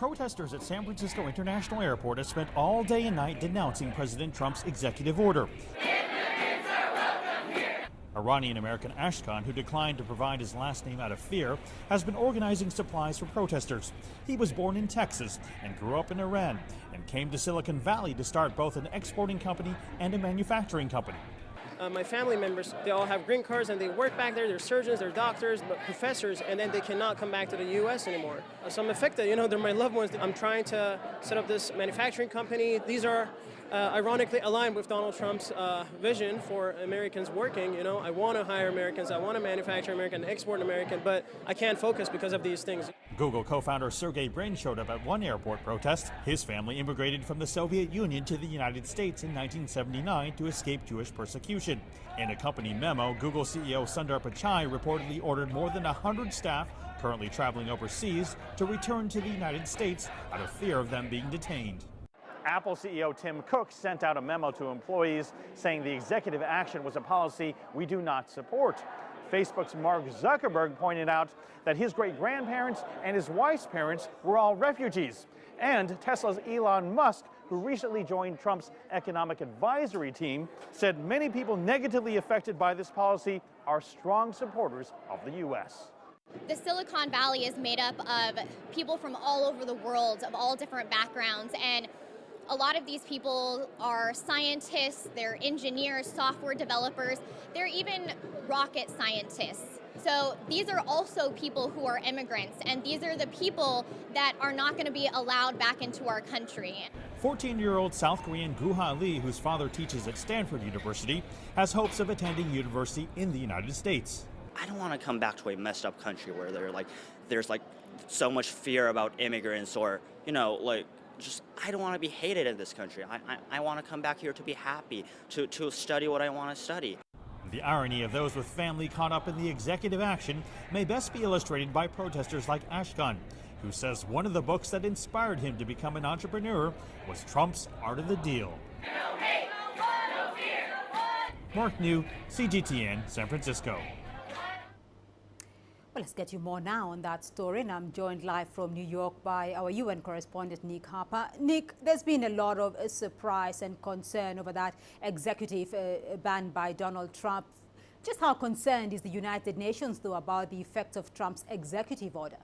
Protesters at San Francisco International Airport have spent all day and night denouncing President Trump's executive order. Iranian-American Ashkan, who declined to provide his last name out of fear, has been organizing supplies for protesters. He was born in Texas and grew up in Iran and came to Silicon Valley to start both an exporting company and a manufacturing company. My family members, they all have green cards and they work back there. They're surgeons, they're doctors, professors, and then they cannot come back to the U.S. anymore. So I'm affected, they're my loved ones. I'm trying to set up this manufacturing company. These are ironically aligned with Donald Trump's vision for Americans working. I want to hire Americans, I want to manufacture American, export American, but I can't focus because of these things. Google co-founder Sergey Brin showed up at one airport protest. His family immigrated from the Soviet Union to the United States in 1979 to escape Jewish persecution. In a company memo, Google CEO Sundar Pichai reportedly ordered more than 100 staff currently traveling overseas to return to the United States out of fear of them being detained. Apple CEO Tim Cook sent out a memo to employees saying the executive action was a policy we do not support. Facebook's Mark Zuckerberg pointed out that his great-grandparents and his wife's parents were all refugees. And Tesla's Elon Musk, who recently joined Trump's economic advisory team, said many people negatively affected by this policy are strong supporters of the U.S. The Silicon Valley is made up of people from all over the world, of all different backgrounds, and a lot of these people are scientists, they're engineers, software developers, they're even rocket scientists. So these are also people who are immigrants, and these are the people that are not going to be allowed back into our country. 14-year-old South Korean Guha Lee, whose father teaches at Stanford University, has hopes of attending university in the United States. I don't want to come back to a messed up country where there's so much fear about immigrants or, I don't want to be hated in this country. I want to come back here to be happy, to study what I want to study. The irony of those with family caught up in the executive action may best be illustrated by protesters like Ashkan, who says one of the books that inspired him to become an entrepreneur was Trump's Art of the Deal. No hate, no fear, Mark New, CGTN, San Francisco. Well, let's get you more now on that story, and I'm joined live from New York by our UN correspondent, Nick Harper. Nick, there's been a lot of surprise and concern over that executive ban by Donald Trump. Just how concerned is the United Nations, though, about the effect of Trump's executive order?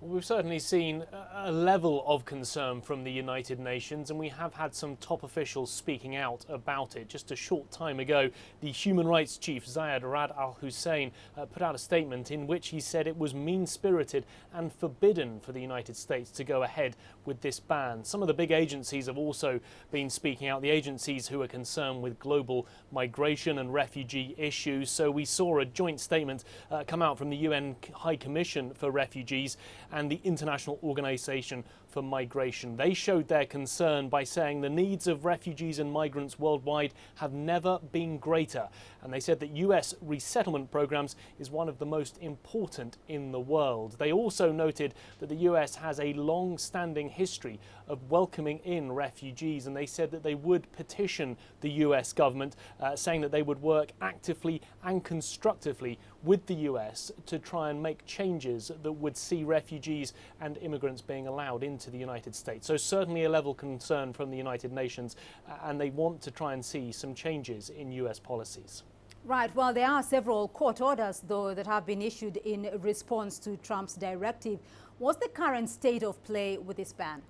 We've certainly seen a level of concern from the United Nations, and we have had some top officials speaking out about it. Just a short time ago, the human rights chief, Zayed Rad al-Hussein, put out a statement in which he said it was mean-spirited and forbidden for the United States to go ahead with this ban. Some of the big agencies have also been speaking out, the agencies who are concerned with global migration and refugee issues. So we saw a joint statement come out from the UN High Commission for Refugees and the International Organization for Migration. They showed their concern by saying the needs of refugees and migrants worldwide have never been greater. And they said that US resettlement programs is one of the most important in the world. They also noted that the US has a long-standing history of welcoming in refugees, and they said that they would petition the US government, saying that they would work actively and constructively with the US to try and make changes that would see refugees and immigrants being allowed into the United States. So certainly a level of concern from the United Nations, and they want to try and see some changes in US policies. Right. Well, there are several court orders, though, that have been issued in response to Trump's directive. What's the current state of play with this ban?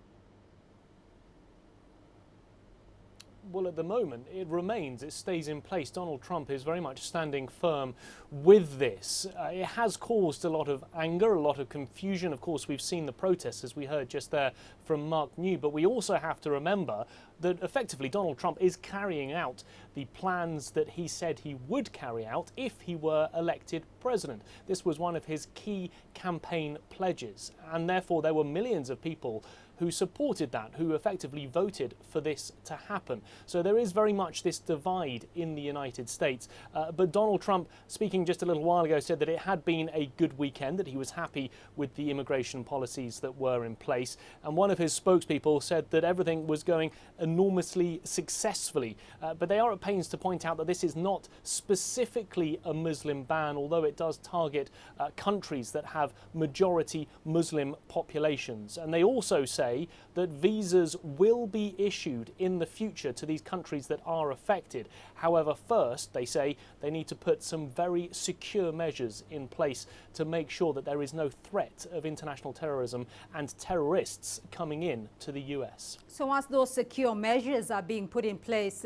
Well, at the moment, it remains, it stays in place. Donald Trump is very much standing firm with this. It has caused a lot of anger, a lot of confusion. Of course, we've seen the protests, as we heard just there from Mark New, but we also have to remember that effectively Donald Trump is carrying out the plans that he said he would carry out if he were elected president. This was one of his key campaign pledges, and therefore there were millions of people who supported that, who effectively voted for this to happen. So there is very much this divide in the United States. But Donald Trump, speaking just a little while ago, said that it had been a good weekend, that he was happy with the immigration policies that were in place. And one of his spokespeople said that everything was going enormously successfully. But they are at pains to point out that this is not specifically a Muslim ban, although it does target countries that have majority Muslim populations. And they also say that visas will be issued in the future to these countries that are affected. However, first, they say they need to put some very secure measures in place to make sure that there is no threat of international terrorism and terrorists coming in to the US. So as those secure measures are being put in place,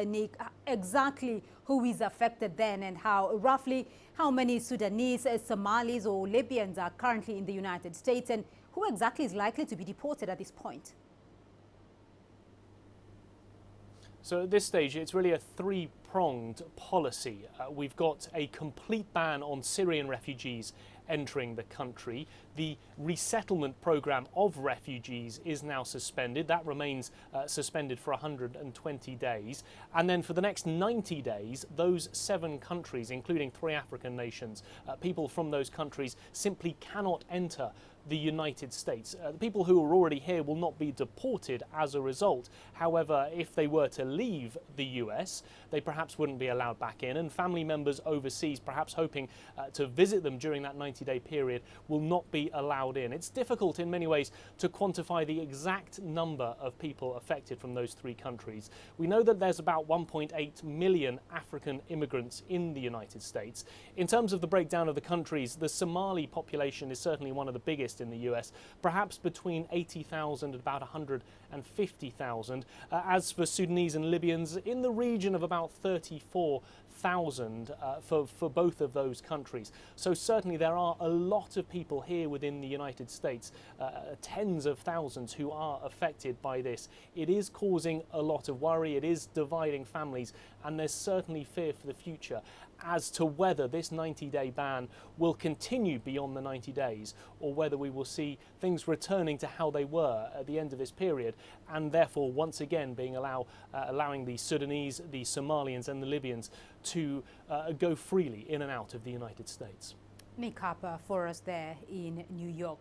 Nick, exactly who is affected then, and roughly how many Sudanese, Somalis or Libyans are currently in the United States, and who exactly is likely to be deported at this point? So at this stage, it's really a three-pronged policy. We've got a complete ban on Syrian refugees entering the country. The resettlement program of refugees is now suspended. That remains suspended for 120 days. And then for the next 90 days, those 7 countries, including 3 African nations, people from those countries simply cannot enter the United States. The people who are already here will not be deported as a result. However, if they were to leave the US, they perhaps wouldn't be allowed back in, and family members overseas, perhaps hoping to visit them during that 90-day period, will not be allowed in. It's difficult in many ways to quantify the exact number of people affected from those 3 countries. We know that there's about 1.8 million African immigrants in the United States. In terms of the breakdown of the countries, the Somali population is certainly one of the biggest in the US, perhaps between 80,000 and about 150,000. As for Sudanese and Libyans, in the region of about 34,000 for both of those countries. So certainly there are a lot of people here within the United States, tens of thousands who are affected by this. It is causing a lot of worry, it is dividing families, and there's certainly fear for the future as to whether this 90-day ban will continue beyond the 90 days or whether we will see things returning to how they were at the end of this period, and therefore once again being allowing the Sudanese, the Somalians and the Libyans to go freely in and out of the United States. Nick Harper for us there in New York.